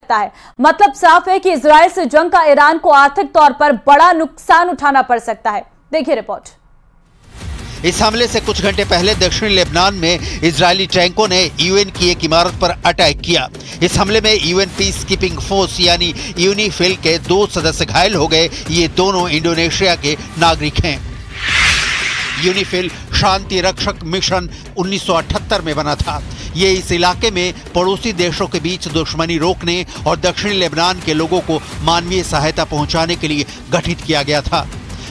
सकता है। मतलब साफ है कि इजराइल से जंग का ईरान को आर्थिक तौर पर बड़ा नुकसान उठाना पड़ सकता है। देखिए रिपोर्ट। इस हमले से कुछ घंटे पहले दक्षिणी लेबनान में इजरायली टैंकों ने यूएन की एक इमारत पर अटैक किया। इस हमले में यूएन पीस कीपिंग फोर्स यानी यूनिफिल के 2 सदस्य घायल हो गए। ये दोनों इंडोनेशिया के नागरिक हैं। यूनिफिल शांति रक्षक मिशन 1978 में बना था। ये इस इलाके में पड़ोसी देशों के बीच दुश्मनी रोकने और दक्षिणी लेबनान के लोगों को मानवीय सहायता पहुंचाने के लिए गठित किया गया था।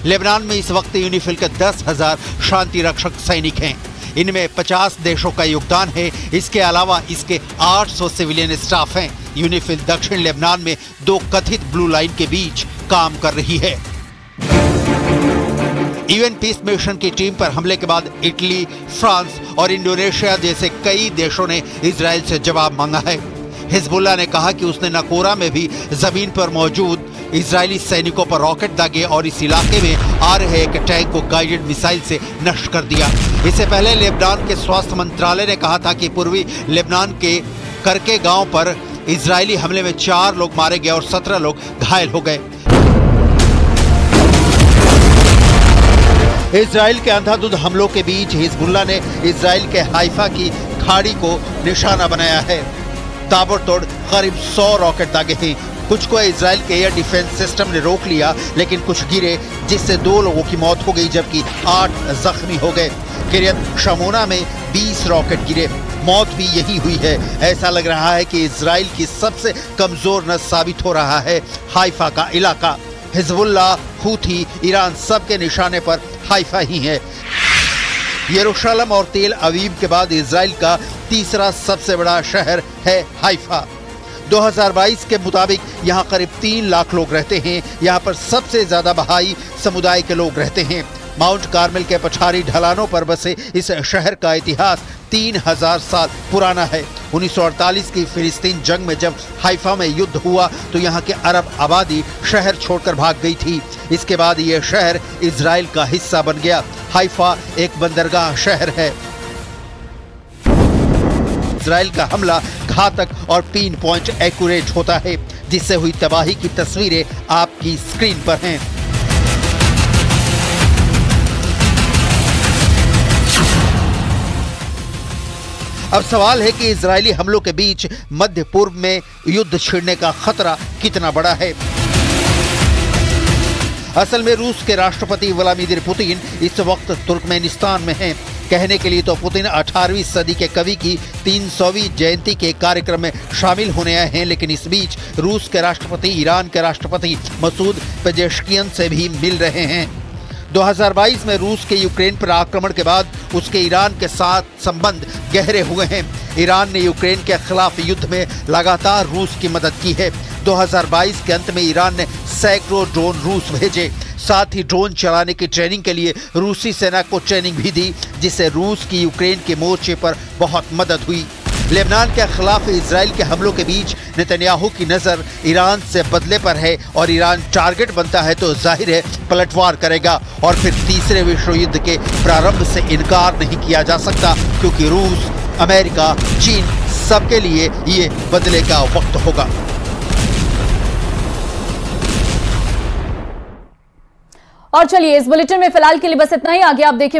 लेबनान में इस वक्त यूनिफिल के 10,000 शांति रक्षक सैनिक हैं। इनमें 50 देशों का योगदान है। इसके अलावा इसके 800 सिविलियन स्टाफ हैं। यूनिफिल दक्षिण लेबनान में 2 कथित ब्लू लाइन के बीच काम कर रही है। यूएन पीस मिशन की टीम पर हमले के बाद इटली, फ्रांस और इंडोनेशिया जैसे कई देशों ने इजराइल से जवाब मांगा है। हिजबुल्लाह ने कहा कि उसने नकोरा में भी जमीन पर मौजूद इजरायली सैनिकों पर रॉकेट दागे और इस इलाके में आ रहे एक टैंक को गाइडेड मिसाइल से नष्ट कर दिया। इससे पहले लेबनान के स्वास्थ्य मंत्रालय ने कहा था कि पूर्वी लेबनान के करके गांव पर इजरायली हमले में 4 लोग मारे गए और 17 लोग घायल हो गए। इजराइल के अंधाधुंध हमलों के बीच हिजबुल्लाह ने इजराइल के हाइफा की खाड़ी को निशाना बनाया है। ताबड़तोड़ करीब 100 रॉकेट दागे हैं। कुछ को इजराइल के एयर डिफेंस सिस्टम ने रोक लिया, लेकिन कुछ गिरे जिससे 2 लोगों की मौत हो गई जबकि 8 जख्मी हो गए। किरियत शमोना में 20 रॉकेट गिरे। मौत भी यही हुई है। ऐसा लग रहा है कि इजराइल की सबसे कमजोर नस साबित हो रहा है हाइफा का इलाका। हिजबुल्लाह, हूथी, ईरान सबके निशाने पर हाइफा ही है। यरूशलेम और तेल अवीव के बाद इजराइल का तीसरा सबसे बड़ा शहर है हाइफा। 2022 के मुताबिक यहाँ करीब 3 लाख लोग रहते हैं। यहाँ पर सबसे ज्यादा बहाई समुदाय के लोग रहते हैं। माउंट कार्मेल के पठारी ढलानों पर बसे इस शहर का इतिहास 3000 साल पुराना है। 1948 की फिलिस्तीन जंग में जब हाइफा में युद्ध हुआ तो यहाँ के अरब आबादी शहर छोड़कर भाग गई थी। इसके बाद ये शहर इजराइल का हिस्सा बन गया। हाइफा एक बंदरगाह शहर है। इजराइल का हमला घातक और पिन पॉइंट एक्यूरेट होता है, जिससे हुई तबाही की तस्वीरें आपकी स्क्रीन पर हैं। अब सवाल है कि इजरायली हमलों के बीच मध्य पूर्व में युद्ध छिड़ने का खतरा कितना बड़ा है। असल में रूस के राष्ट्रपति व्लादिमीर पुतिन इस वक्त तुर्कमेनिस्तान में हैं। कहने के लिए तो पुतिन 18वीं सदी के कवि की 300वीं जयंती के कार्यक्रम में शामिल होने आए हैं, लेकिन इस बीच रूस के राष्ट्रपति ईरान के राष्ट्रपति मसूद पेजेश्कियन से भी मिल रहे हैं। 2022 में रूस के यूक्रेन पर आक्रमण के बाद उसके ईरान के साथ संबंध गहरे हुए हैं। ईरान ने यूक्रेन के खिलाफ युद्ध में लगातार रूस की मदद की है। 2022 के अंत में ईरान ने सैकड़ों ड्रोन रूस भेजे। साथ ही ड्रोन चलाने की ट्रेनिंग के लिए रूसी सेना को ट्रेनिंग भी दी, जिससे रूस की यूक्रेन के मोर्चे पर बहुत मदद हुई। लेबनान के खिलाफ इजराइल के हमलों के बीच नेतन्याहू की नज़र ईरान से बदले पर है और ईरान टारगेट बनता है तो जाहिर है पलटवार करेगा और फिर तीसरे विश्व युद्ध के प्रारंभ से इनकार नहीं किया जा सकता, क्योंकि रूस, अमेरिका, चीन सबके लिए ये बदले का वक्त होगा। और चलिए इस बुलेटिन में फिलहाल के लिए बस इतना ही। आगे आप देखिए।